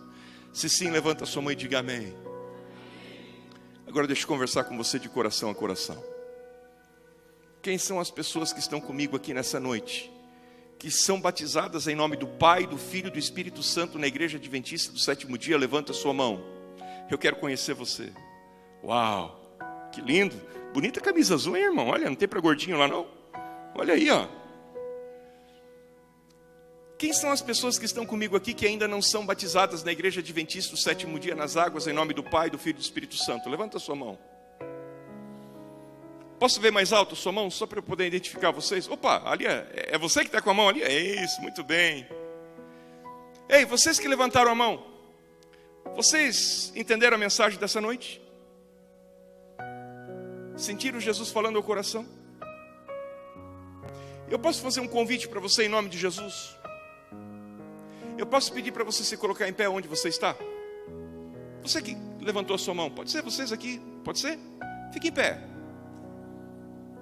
Se sim, levanta a sua mão e diga amém. Agora deixa eu conversar com você de coração a coração. Quem são as pessoas que estão comigo aqui nessa noite, que são batizadas em nome do Pai, do Filho e do Espírito Santo na Igreja Adventista do Sétimo Dia? Levanta a sua mão. Eu quero conhecer você. Uau! Que lindo, bonita camisa azul, hein, irmão? Olha, não tem para gordinho lá não? Olha aí, ó. Quem são as pessoas que estão comigo aqui que ainda não são batizadas na Igreja Adventista do Sétimo Dia nas águas, em nome do Pai, do Filho e do Espírito Santo? Levanta a sua mão. Posso ver mais alto a sua mão, só para eu poder identificar vocês? Opa, ali é você que está com a mão ali? É isso, muito bem. Ei, vocês que levantaram a mão, vocês entenderam a mensagem dessa noite? Sentiram Jesus falando ao coração? Eu posso fazer um convite para você em nome de Jesus? Eu posso pedir para você se colocar em pé onde você está? Você que levantou a sua mão, pode ser vocês aqui? Pode ser? Fique em pé.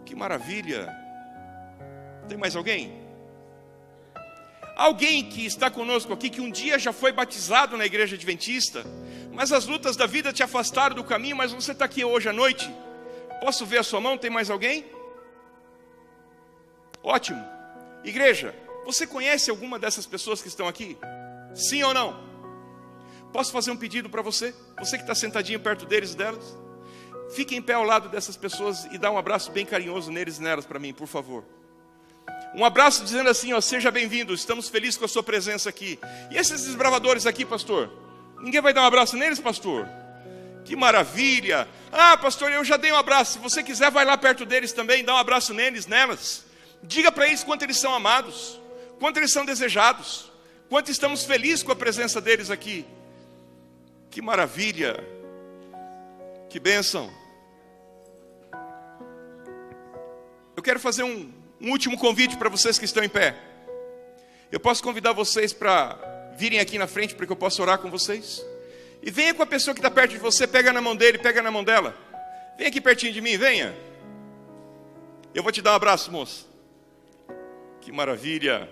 Que maravilha. Tem mais alguém? Alguém que está conosco aqui, que um dia já foi batizado na Igreja Adventista, mas as lutas da vida te afastaram do caminho, mas você está aqui hoje à noite? Posso ver a sua mão? Tem mais alguém? Ótimo. Igreja, você conhece alguma dessas pessoas que estão aqui? Sim ou não? Posso fazer um pedido para você? Você que está sentadinho perto deles e delas? Fique em pé ao lado dessas pessoas e dá um abraço bem carinhoso neles e nelas para mim, por favor. Um abraço dizendo assim, ó: seja bem-vindo, estamos felizes com a sua presença aqui. E esses desbravadores aqui, pastor? Ninguém vai dar um abraço neles, pastor? Que maravilha! Ah, pastor, eu já dei um abraço. Se você quiser, vai lá perto deles também, dá um abraço neles, nelas. Diga para eles quanto eles são amados, quanto eles são desejados, quanto estamos felizes com a presença deles aqui. Que maravilha! Que bênção! Eu quero fazer um último convite para vocês que estão em pé. Eu posso convidar vocês para virem aqui na frente para que eu possa orar com vocês? E venha com a pessoa que está perto de você, pega na mão dele, pega na mão dela. Vem aqui pertinho de mim, venha. Eu vou te dar um abraço, moça. Que maravilha.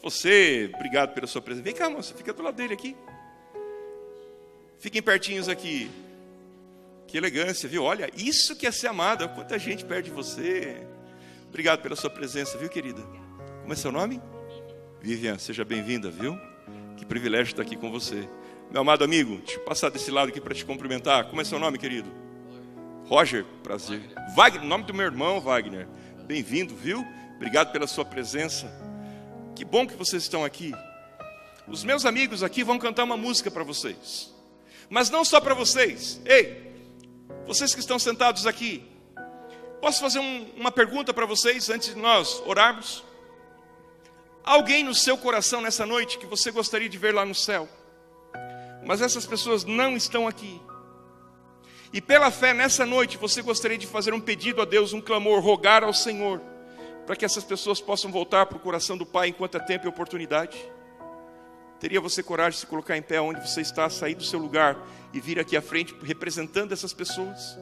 Você, obrigado pela sua presença. Vem cá, moça, fica do lado dele aqui. Fiquem pertinhos aqui. Que elegância, viu? Olha, isso que é ser amada. Quanta gente perto de você. Obrigado pela sua presença, viu, querida? Como é seu nome? Vivian, seja bem-vinda, viu? Que privilégio estar aqui com você. Meu amado amigo, deixa eu passar desse lado aqui para te cumprimentar. Como é seu nome, querido? Roger, prazer. Wagner, nome do meu irmão, Wagner. Bem-vindo, viu? Obrigado pela sua presença. Que bom que vocês estão aqui. Os meus amigos aqui vão cantar uma música para vocês. Mas não só para vocês. Ei, vocês que estão sentados aqui, posso fazer uma pergunta para vocês antes de nós orarmos? Alguém no seu coração nessa noite que você gostaria de ver lá no céu, mas essas pessoas não estão aqui, E pela fé, nessa noite, você gostaria de fazer um pedido a Deus, um clamor, rogar ao Senhor, para que essas pessoas possam voltar para o coração do Pai enquanto há tempo e oportunidade? Teria você coragem de se colocar em pé onde você está, sair do seu lugar e vir aqui à frente representando essas pessoas?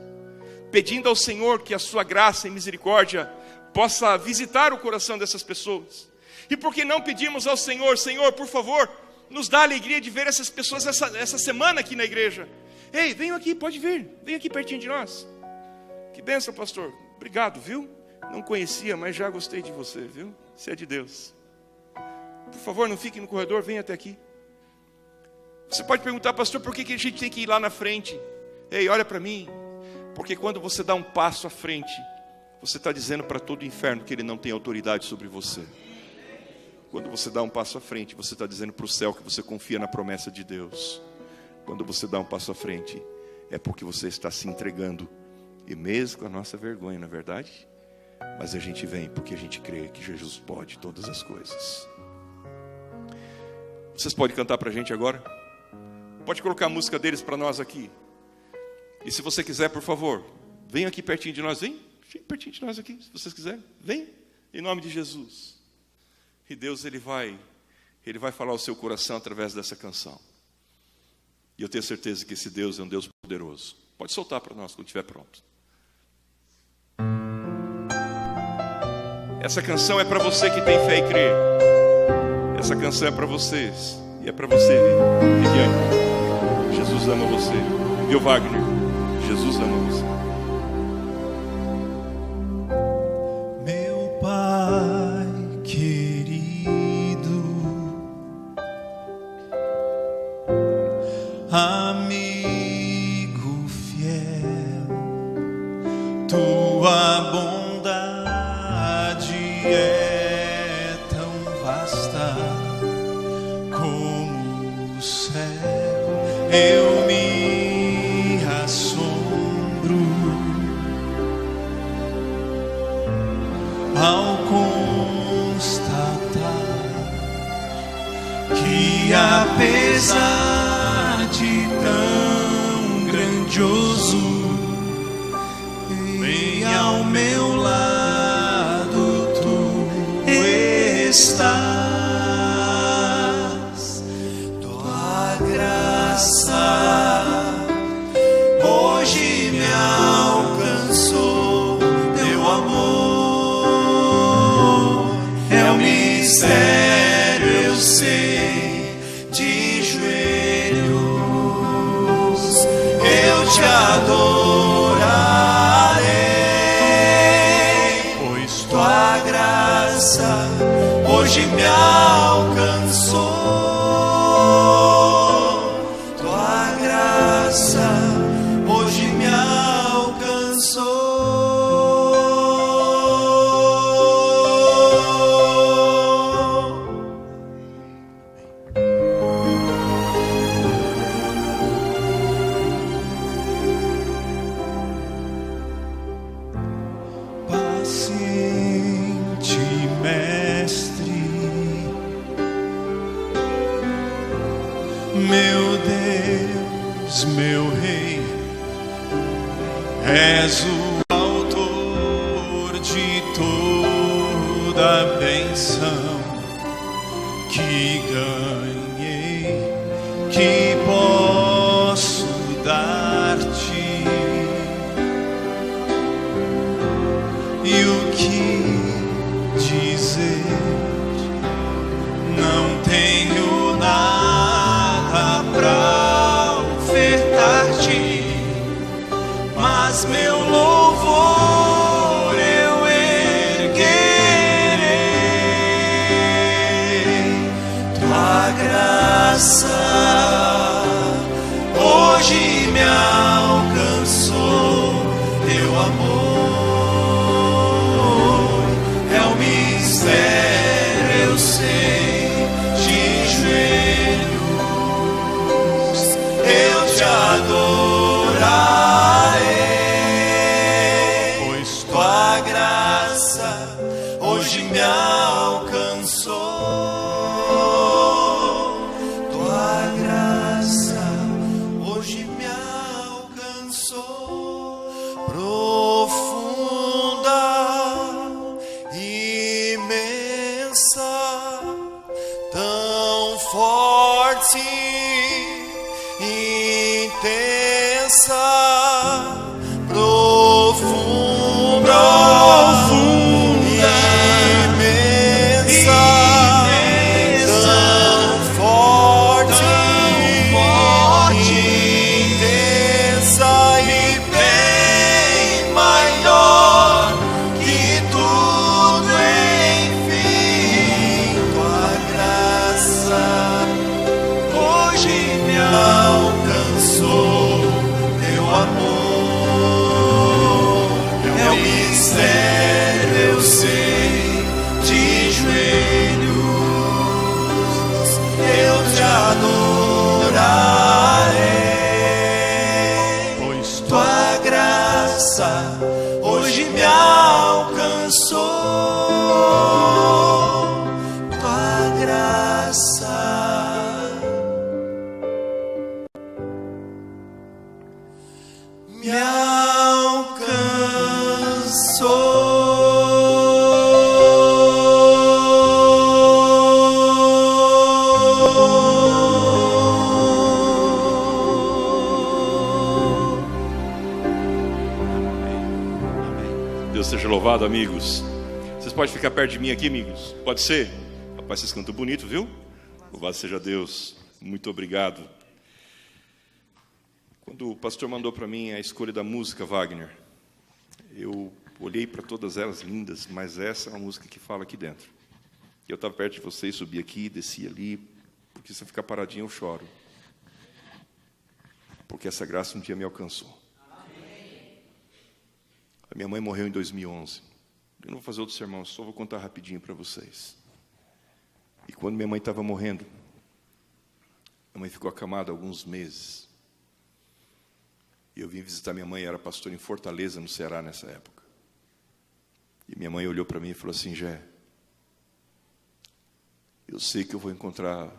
Pedindo ao Senhor que a sua graça e misericórdia possa visitar o coração dessas pessoas. E por que não pedimos ao Senhor, Senhor, por favor, nos dá a alegria de ver essas pessoas essa semana aqui na igreja. Ei, venham aqui, pode vir, vem aqui pertinho de nós. Que bênção, pastor, obrigado, viu? Não conhecia, mas já gostei de você, viu? Você é de Deus. Por favor, não fique no corredor, venha até aqui. Você pode perguntar, pastor, por que a gente tem que ir lá na frente? Ei, olha para mim. Porque quando você dá um passo à frente, você está dizendo para todo o inferno que ele não tem autoridade sobre você. Quando você dá um passo à frente, você está dizendo para o céu que você confia na promessa de Deus. Quando você dá um passo à frente, é porque você está se entregando. E mesmo com a nossa vergonha, não é verdade? Mas a gente vem porque a gente crê que Jesus pode todas as coisas. Vocês podem cantar para a gente agora? Pode colocar a música deles para nós aqui. E se você quiser, por favor, venha aqui pertinho de nós. Vem pertinho de nós aqui, se vocês quiserem. Vem, em nome de Jesus. E Deus, Ele vai falar ao seu coração através dessa canção. E eu tenho certeza que esse Deus é um Deus poderoso. Pode soltar para nós quando estiver pronto. Essa canção é para você que tem fé e crê. Essa canção é para vocês. E é para você, Viviane. Jesus ama você. Viu, Wagner? Jesus ama você. Meu Pai querido, amigo fiel, tua bondade é tão vasta como o céu. Eu me assombro ao constatar que apesar de tão grandioso, bem ao meu lado tu estás. Tua graça hoje me alcançou, teu amor é um mistério, eu sei, de joelhos eu te adorarei, pois tua graça hoje me alcançou. Tua graça hoje me alcançou. Paciente mestre, meu Deus, meu Rei, és o autor de toda bênção que ganhei, que posso dar-te. E o que dizer? Não tenho nada pra ofertar-te, mas meu louvor eu erguerei. Tua graça hoje me alcançou, teu amor é um mistério, eu sei, de joelhos eu te adorarei, pois tua graça hoje me alcançou. Tua graça hoje me alcançou. Tua graça me alcançou. Deus seja louvado, amigos. Vocês podem ficar perto de mim aqui, amigos? Pode ser? Rapaz, vocês cantam bonito, viu? Louvado seja Deus. Muito obrigado. Quando o pastor mandou para mim a escolha da música, Wagner, eu olhei para todas elas lindas, mas essa é a música que fala aqui dentro. Eu estava perto de vocês, subi aqui, desci ali, porque se eu ficar paradinho eu choro. Porque essa graça um dia me alcançou. A minha mãe morreu em 2011. Eu não vou fazer outro sermão, só vou contar rapidinho para vocês. E quando minha mãe estava morrendo, minha mãe ficou acamada alguns meses. E eu vim visitar minha mãe, era pastor em Fortaleza, no Ceará, nessa época. E minha mãe olhou para mim e falou assim: Jé, eu sei que eu vou encontrar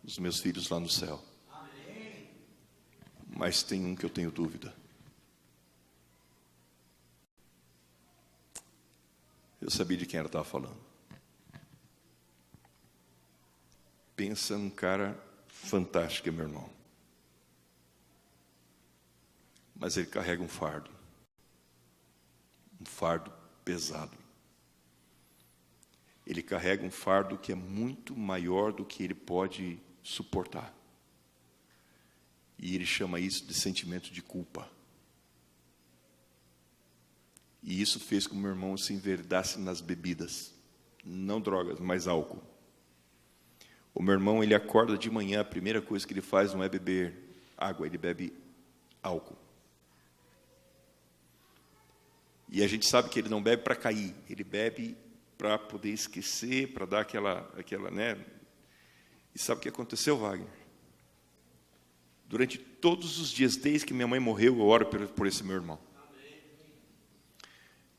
os meus filhos lá no céu. Amém. Mas tem um que eu tenho dúvida. Eu sabia de quem ela estava falando. Pensa num cara fantástico, meu irmão. Mas ele carrega um fardo pesado. Ele carrega um fardo que é muito maior do que ele pode suportar. E ele chama isso de sentimento de culpa. E isso fez com que meu irmão se enverdasse nas bebidas. Não drogas, mas álcool. O meu irmão, ele acorda de manhã, a primeira coisa que ele faz não é beber água, ele bebe álcool. E a gente sabe que ele não bebe para cair, ele bebe para poder esquecer, para dar aquela, né? E sabe o que aconteceu, Wagner? Durante todos os dias, desde que minha mãe morreu, eu oro por esse meu irmão.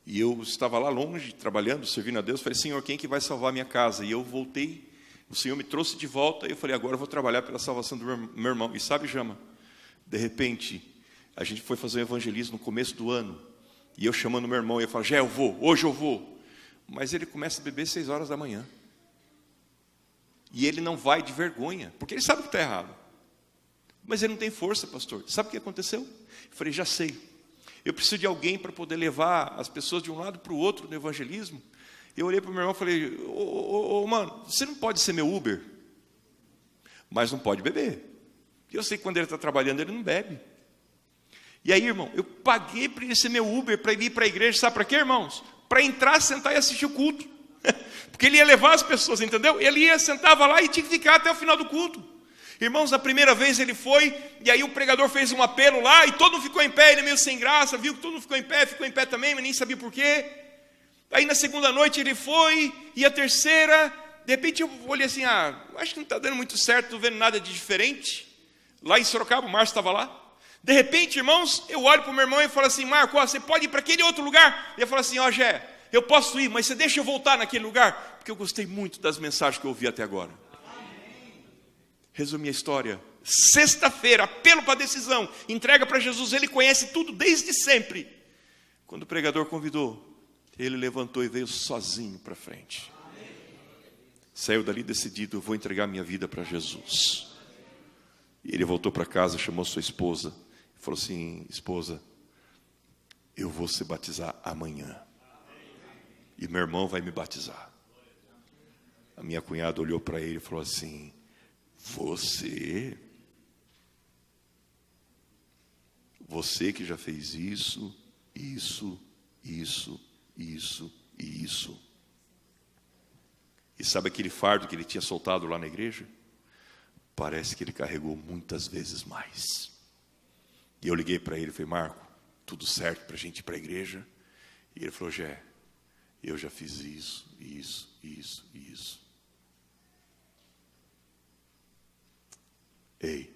E eu estava lá longe, trabalhando, servindo a Deus, falei: Senhor, quem que vai salvar a minha casa? E eu voltei, o Senhor me trouxe de volta, e eu falei: agora eu vou trabalhar pela salvação do meu irmão. E sabe, Jama, de repente, a gente foi fazer um evangelismo no começo do ano, e eu chamando meu irmão, e eu falo: Jé, eu vou, hoje eu vou. Mas ele começa a beber 6 horas da manhã. E ele não vai de vergonha, porque ele sabe que está errado. Mas ele não tem força, pastor. Sabe o que aconteceu? Eu falei: já sei. Eu preciso de alguém para poder levar as pessoas de um lado para o outro no evangelismo. Eu olhei para o meu irmão e falei: mano, você não pode ser meu Uber, mas não pode beber. Eu sei que quando ele está trabalhando, ele não bebe. E aí, irmão, eu paguei para ele ser meu Uber, para ele ir para a igreja, sabe para quê, irmãos? Para entrar, sentar e assistir o culto. Porque ele ia levar as pessoas, entendeu? Ele ia, sentava lá e tinha que ficar até o final do culto. Irmãos, na primeira vez ele foi, e aí o pregador fez um apelo lá, e todo mundo ficou em pé, ele meio sem graça, viu que todo mundo ficou em pé também, mas nem sabia por quê. Aí na segunda noite ele foi, e a terceira, de repente eu olhei assim: acho que não está dando muito certo, não estou vendo nada de diferente. Lá em Sorocaba, o Márcio estava lá. De repente, irmãos, eu olho para o meu irmão e falo assim: Marco, você pode ir para aquele outro lugar? E eu falo assim: Jé, eu posso ir, mas você deixa eu voltar naquele lugar? Porque eu gostei muito das mensagens que eu ouvi até agora. Resumir a história: sexta-feira, apelo para a decisão, entrega para Jesus, ele conhece tudo desde sempre. Quando o pregador convidou, ele levantou e veio sozinho para frente. Saiu dali decidido: eu vou entregar minha vida para Jesus. E ele voltou para casa, chamou sua esposa e falou assim: esposa, eu vou se batizar amanhã. E meu irmão vai me batizar. A minha cunhada olhou para ele e falou assim: Você que já fez isso. E sabe aquele fardo que ele tinha soltado lá na igreja? Parece que ele carregou muitas vezes mais. E eu liguei para ele e falei: Marco, tudo certo para a gente ir para a igreja? E ele falou: Jé, eu já fiz isso. Ei,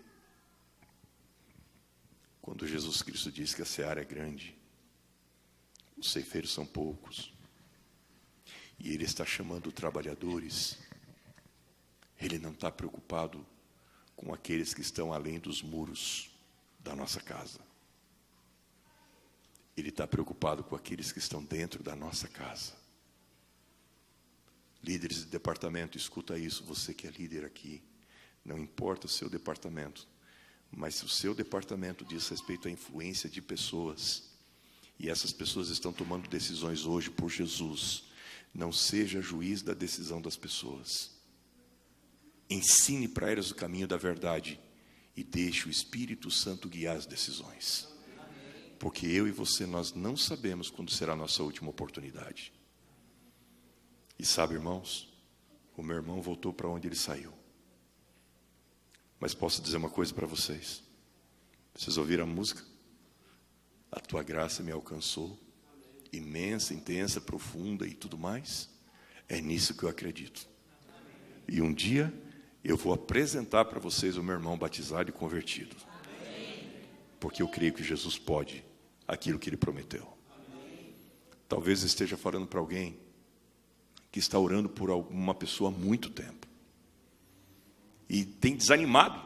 quando Jesus Cristo diz que a seara é grande os ceifeiros são poucos. E Ele está chamando trabalhadores. Ele não está preocupado com aqueles que estão além dos muros da nossa casa. Ele está preocupado com aqueles que estão dentro da nossa casa. Líderes de departamento, escuta isso, você que é líder aqui. Não importa o seu departamento, mas se o seu departamento diz respeito à influência de pessoas, e essas pessoas estão tomando decisões hoje por Jesus, não seja juiz da decisão das pessoas. Ensine para elas o caminho da verdade e deixe o Espírito Santo guiar as decisões. Porque eu e você, nós não sabemos quando será a nossa última oportunidade. E sabe, irmãos, o meu irmão voltou para onde ele saiu. Mas posso dizer uma coisa para vocês. Vocês ouviram a música? A tua graça me alcançou, imensa, intensa, profunda e tudo mais. É nisso que eu acredito. E um dia eu vou apresentar para vocês o meu irmão batizado e convertido. Porque eu creio que Jesus pode aquilo que Ele prometeu. Talvez esteja falando para alguém que está orando por alguma pessoa há muito tempo. E tem desanimado.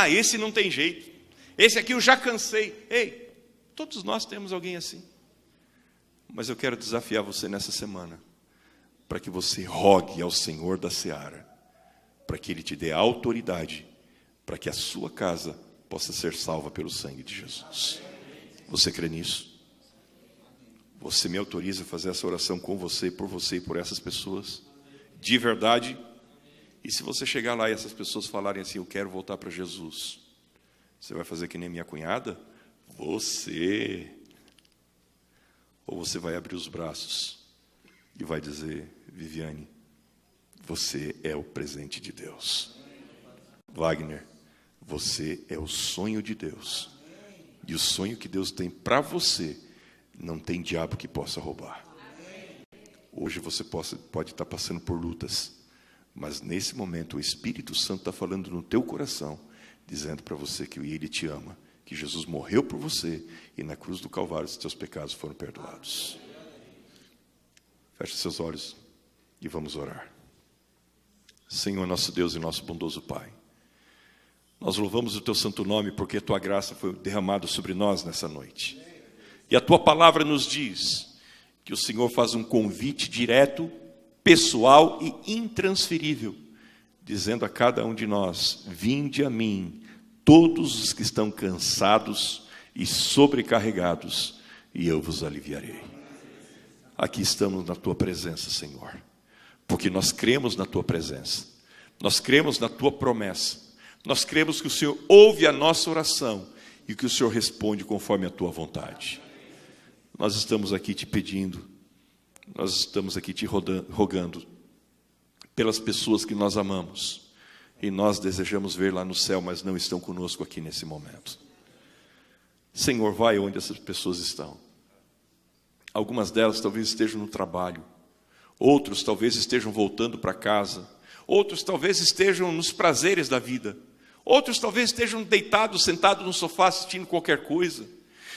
Esse não tem jeito. Esse aqui eu já cansei. Ei, todos nós temos alguém assim. Mas eu quero desafiar você nessa semana, para que você rogue ao Senhor da Seara, para que Ele te dê autoridade, para que a sua casa possa ser salva pelo sangue de Jesus. Você crê nisso? Você me autoriza a fazer essa oração com você e por essas pessoas? De verdade? E se você chegar lá e essas pessoas falarem assim, eu quero voltar para Jesus, você vai fazer que nem minha cunhada? Você. Ou você vai abrir os braços e vai dizer, Viviane, você é o presente de Deus. Wagner, você é o sonho de Deus. E o sonho que Deus tem para você, não tem diabo que possa roubar. Hoje você pode estar passando por lutas, mas nesse momento o Espírito Santo está falando no teu coração, dizendo para você que Ele te ama, que Jesus morreu por você e na cruz do Calvário os teus pecados foram perdoados. Feche seus olhos e vamos orar. Senhor, nosso Deus e nosso bondoso Pai, nós louvamos o Teu santo nome porque a Tua graça foi derramada sobre nós nessa noite. E a Tua palavra nos diz que o Senhor faz um convite direto, pessoal e intransferível, dizendo a cada um de nós, vinde a mim, todos os que estão cansados e sobrecarregados, e eu vos aliviarei. Aqui estamos na Tua presença, Senhor, porque nós cremos na Tua presença, nós cremos na Tua promessa, nós cremos que o Senhor ouve a nossa oração e que o Senhor responde conforme a Tua vontade. Nós estamos aqui te pedindo, nós estamos aqui te rogando pelas pessoas que nós amamos e nós desejamos ver lá no céu, mas não estão conosco aqui nesse momento. Senhor, vai onde essas pessoas estão. Algumas delas talvez estejam no trabalho, outros talvez estejam voltando para casa, outros talvez estejam nos prazeres da vida, outros talvez estejam deitados, sentados no sofá assistindo qualquer coisa.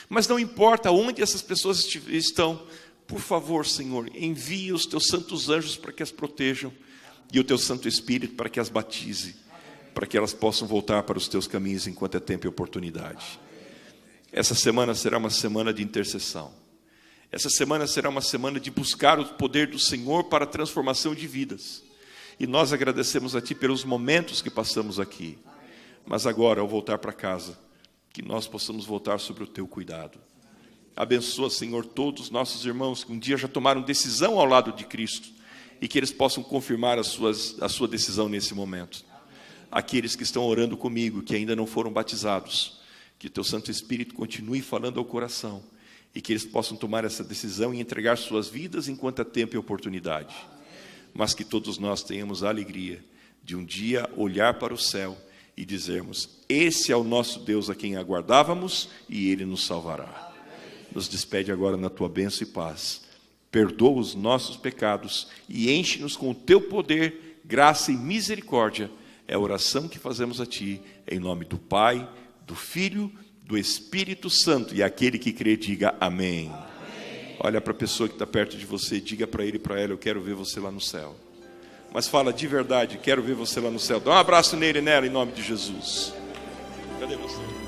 Mas não importa onde essas pessoas estão, por favor, Senhor, envie os Teus santos anjos para que as protejam e o Teu Santo Espírito para que as batize, para que elas possam voltar para os Teus caminhos enquanto é tempo e oportunidade. Essa semana será uma semana de intercessão. Essa semana será uma semana de buscar o poder do Senhor para a transformação de vidas. E nós agradecemos a Ti pelos momentos que passamos aqui. Mas agora, ao voltar para casa, que nós possamos voltar sobre o Teu cuidado. Abençoa, Senhor, todos os nossos irmãos que um dia já tomaram decisão ao lado de Cristo e que eles possam confirmar a sua decisão nesse momento. Aqueles que estão orando comigo, que ainda não foram batizados, que Teu Santo Espírito continue falando ao coração e que eles possam tomar essa decisão e entregar suas vidas enquanto há tempo e oportunidade. Mas que todos nós tenhamos a alegria de um dia olhar para o céu e dizermos, esse é o nosso Deus a quem aguardávamos e Ele nos salvará. Nos despede agora na Tua bênção e paz. Perdoa os nossos pecados e enche-nos com o Teu poder, graça e misericórdia. É a oração que fazemos a Ti, em nome do Pai, do Filho, do Espírito Santo. E aquele que crê, diga amém. Amém. Olha para a pessoa que está perto de você e diga para ele e para ela: eu quero ver você lá no céu. Mas fala de verdade: quero ver você lá no céu. Dá um abraço nele e nela, em nome de Jesus. Cadê você?